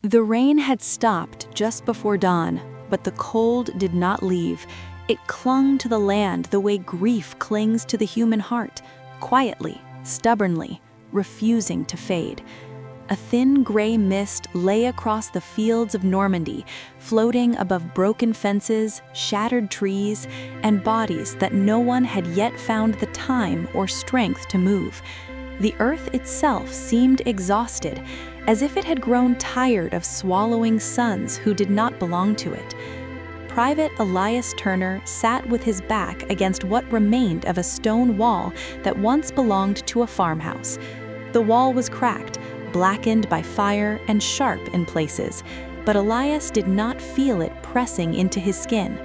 The rain had stopped just before dawn, but the cold did not leave. It clung to the land the way grief clings to the human heart, quietly, stubbornly, refusing to fade. A thin gray mist lay across the fields of Normandy, floating above broken fences, shattered trees, and bodies that no one had yet found the time or strength to move. The earth itself seemed exhausted, as if it had grown tired of swallowing sons who did not belong to it. Private Elias Turner sat with his back against what remained of a stone wall that once belonged to a farmhouse. The wall was cracked, blackened by fire and sharp in places, but Elias did not feel it pressing into his skin.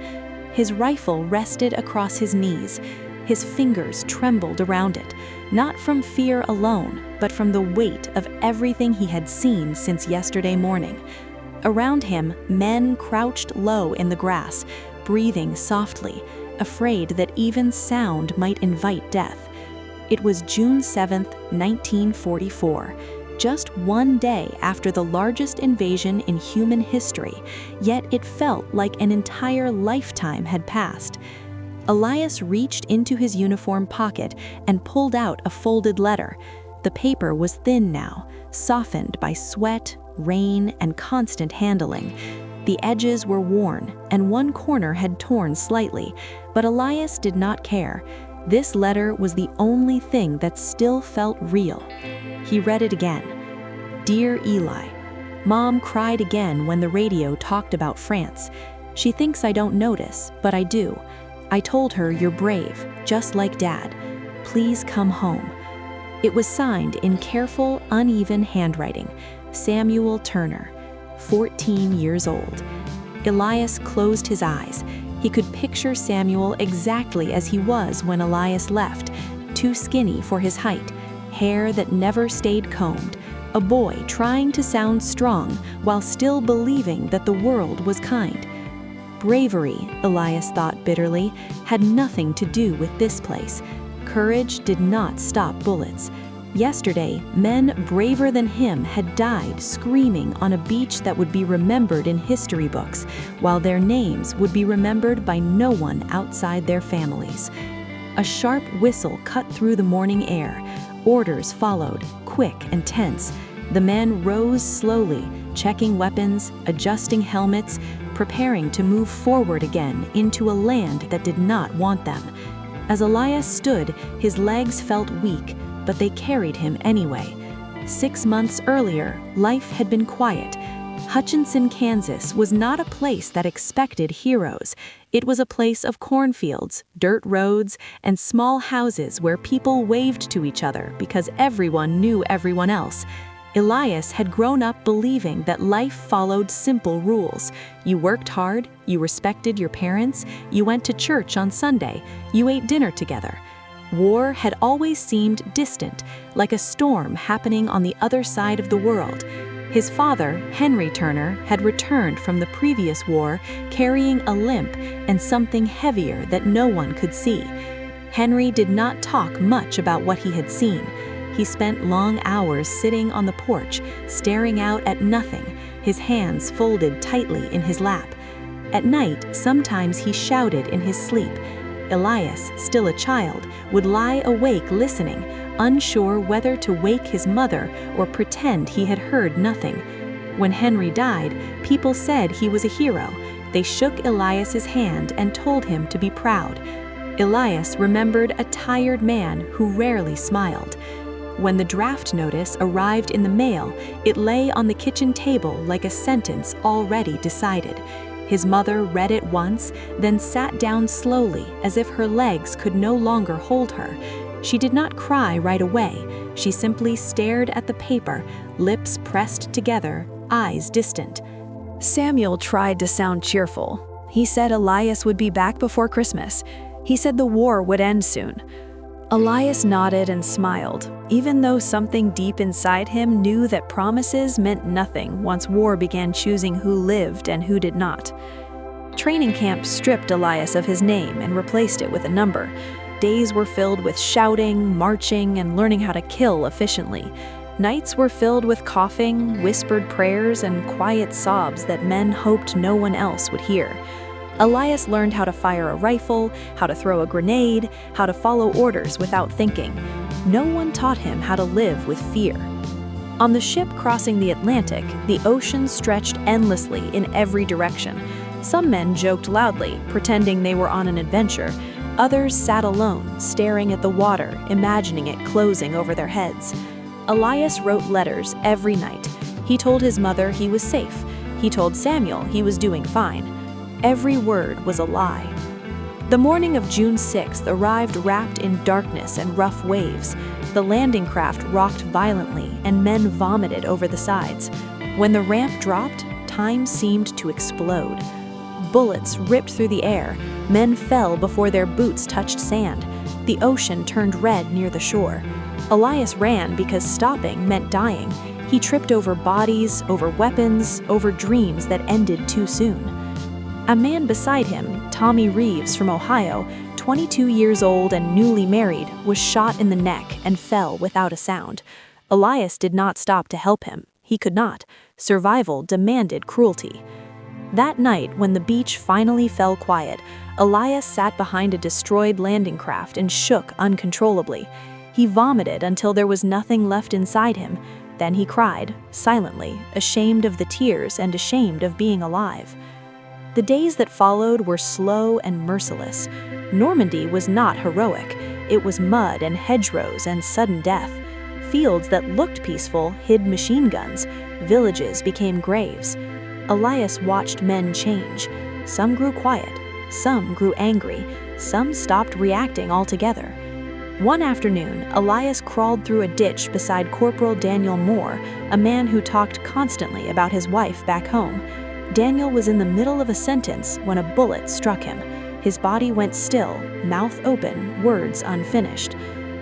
His rifle rested across his knees. His fingers trembled around it, not from fear alone, but from the weight of everything he had seen since yesterday morning. Around him, men crouched low in the grass, breathing softly, afraid that even sound might invite death. It was June 7th, 1944. Just one day after the largest invasion in human history, yet it felt like an entire lifetime had passed. Elias reached into his uniform pocket and pulled out a folded letter. The paper was thin now, softened by sweat, rain, and constant handling. The edges were worn, and one corner had torn slightly, but Elias did not care. This letter was the only thing that still felt real. He read it again. Dear Eli, Mom cried again when the radio talked about France. She thinks I don't notice, but I do. I told her you're brave, just like Dad. Please come home. It was signed in careful, uneven handwriting. Samuel Turner, 14 years old. Elias closed his eyes. He could picture Samuel exactly as he was when Elias left, too skinny for his height, hair that never stayed combed, a boy trying to sound strong while still believing that the world was kind. Bravery, Elias thought bitterly, had nothing to do with this place. Courage did not stop bullets. Yesterday, men braver than him had died screaming on a beach that would be remembered in history books, while their names would be remembered by no one outside their families. A sharp whistle cut through the morning air. Orders followed, quick and tense. The men rose slowly, checking weapons, adjusting helmets, preparing to move forward again into a land that did not want them. As Elias stood, his legs felt weak, but they carried him anyway. 6 months earlier, life had been quiet. Hutchinson, Kansas was not a place that expected heroes. It was a place of cornfields, dirt roads, and small houses where people waved to each other because everyone knew everyone else. Elias had grown up believing that life followed simple rules. You worked hard, you respected your parents, you went to church on Sunday, you ate dinner together. War had always seemed distant, like a storm happening on the other side of the world. His father, Henry Turner, had returned from the previous war carrying a limp and something heavier that no one could see. Henry did not talk much about what he had seen. He spent long hours sitting on the porch, staring out at nothing, his hands folded tightly in his lap. At night, sometimes he shouted in his sleep. Elias, still a child, would lie awake listening, unsure whether to wake his mother or pretend he had heard nothing. When Henry died, people said he was a hero. They shook Elias's hand and told him to be proud. Elias remembered a tired man who rarely smiled. When the draft notice arrived in the mail, it lay on the kitchen table like a sentence already decided. His mother read it once, then sat down slowly as if her legs could no longer hold her. She did not cry right away. She simply stared at the paper, lips pressed together, eyes distant. Samuel tried to sound cheerful. He said Elias would be back before Christmas. He said the war would end soon. Elias nodded and smiled, even though something deep inside him knew that promises meant nothing once war began choosing who lived and who did not. Training camp stripped Elias of his name and replaced it with a number. Days were filled with shouting, marching, and learning how to kill efficiently. Nights were filled with coughing, whispered prayers, and quiet sobs that men hoped no one else would hear. Elias learned how to fire a rifle, how to throw a grenade, how to follow orders without thinking. No one taught him how to live with fear. On the ship crossing the Atlantic, the ocean stretched endlessly in every direction. Some men joked loudly, pretending they were on an adventure. Others sat alone, staring at the water, imagining it closing over their heads. Elias wrote letters every night. He told his mother he was safe. He told Samuel he was doing fine. Every word was a lie. The morning of June 6th arrived wrapped in darkness and rough waves. The landing craft rocked violently, and men vomited over the sides. When the ramp dropped, time seemed to explode. Bullets ripped through the air. Men fell before their boots touched sand. The ocean turned red near the shore. Elias ran because stopping meant dying. He tripped over bodies, over weapons, over dreams that ended too soon. A man beside him, Tommy Reeves from Ohio, 22 years old and newly married, was shot in the neck and fell without a sound. Elias did not stop to help him. He could not. Survival demanded cruelty. That night, when the beach finally fell quiet, Elias sat behind a destroyed landing craft and shook uncontrollably. He vomited until there was nothing left inside him. Then he cried, silently, ashamed of the tears and ashamed of being alive. The days that followed were slow and merciless. Normandy was not heroic. It was mud and hedgerows and sudden death. Fields that looked peaceful hid machine guns. Villages became graves. Elias watched men change. Some grew quiet. Some grew angry. Some stopped reacting altogether. One afternoon, Elias crawled through a ditch beside Corporal Daniel Moore, a man who talked constantly about his wife back home. Daniel was in the middle of a sentence when a bullet struck him. His body went still, mouth open, words unfinished.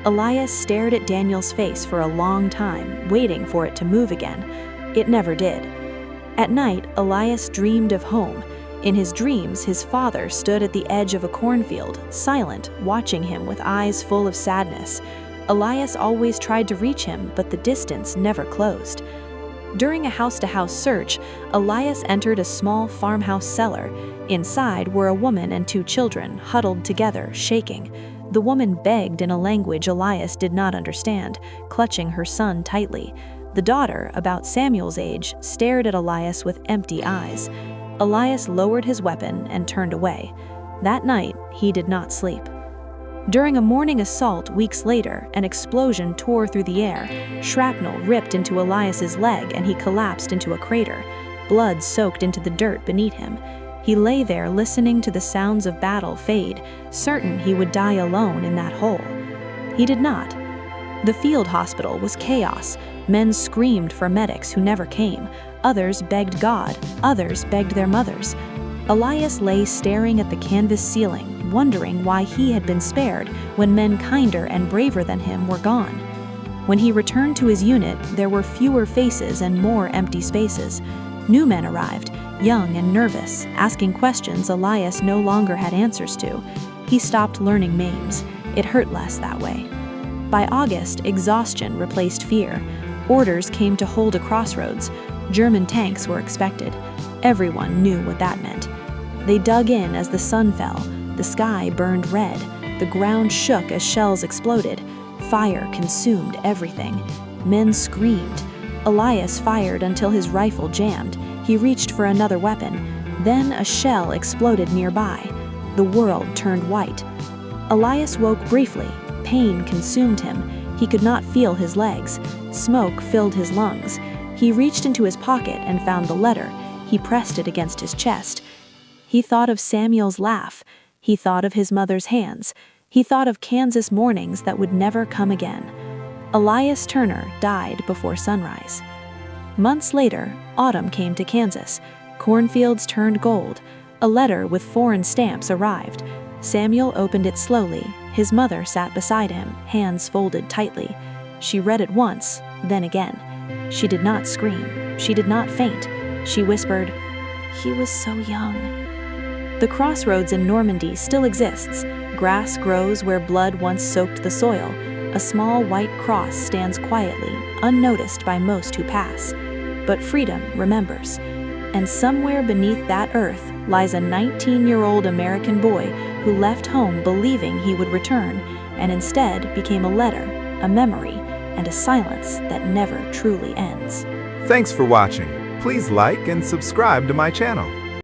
Elias stared at Daniel's face for a long time, waiting for it to move again. It never did. At night, Elias dreamed of home. In his dreams, his father stood at the edge of a cornfield, silent, watching him with eyes full of sadness. Elias always tried to reach him, but the distance never closed. During a house-to-house search, Elias entered a small farmhouse cellar. Inside were a woman and two children, huddled together, shaking. The woman begged in a language Elias did not understand, clutching her son tightly. The daughter, about Samuel's age, stared at Elias with empty eyes. Elias lowered his weapon and turned away. That night, he did not sleep. During a morning assault weeks later, an explosion tore through the air. Shrapnel ripped into Elias's leg and he collapsed into a crater. Blood soaked into the dirt beneath him. He lay there listening to the sounds of battle fade, certain he would die alone in that hole. He did not. The field hospital was chaos. Men screamed for medics who never came. Others begged God. Others begged their mothers. Elias lay staring at the canvas ceiling, wondering why he had been spared when men kinder and braver than him were gone. When he returned to his unit, there were fewer faces and more empty spaces. New men arrived, young and nervous, asking questions Elias no longer had answers to. He stopped learning names. It hurt less that way. By August, exhaustion replaced fear. Orders came to hold a crossroads. German tanks were expected. Everyone knew what that meant. They dug in as the sun fell. The sky burned red. The ground shook as shells exploded. Fire consumed everything. Men screamed. Elias fired until his rifle jammed. He reached for another weapon. Then a shell exploded nearby. The world turned white. Elias woke briefly. Pain consumed him. He could not feel his legs. Smoke filled his lungs. He reached into his pocket and found the letter. He pressed it against his chest. He thought of Samuel's laugh. He thought of his mother's hands. He thought of Kansas mornings that would never come again. Elias Turner died before sunrise. Months later, autumn came to Kansas. Cornfields turned gold. A letter with foreign stamps arrived. Samuel opened it slowly. His mother sat beside him, hands folded tightly. She read it once, then again. She did not scream. She did not faint. She whispered, "He was so young." The crossroads in Normandy still exists. Grass grows where blood once soaked the soil. A small white cross stands quietly, unnoticed by most who pass. But freedom remembers. And somewhere beneath that earth lies a 19-year-old American boy who left home believing he would return, and instead became a letter, a memory, and a silence that never truly ends. Thanks for watching. Please like and subscribe to my channel.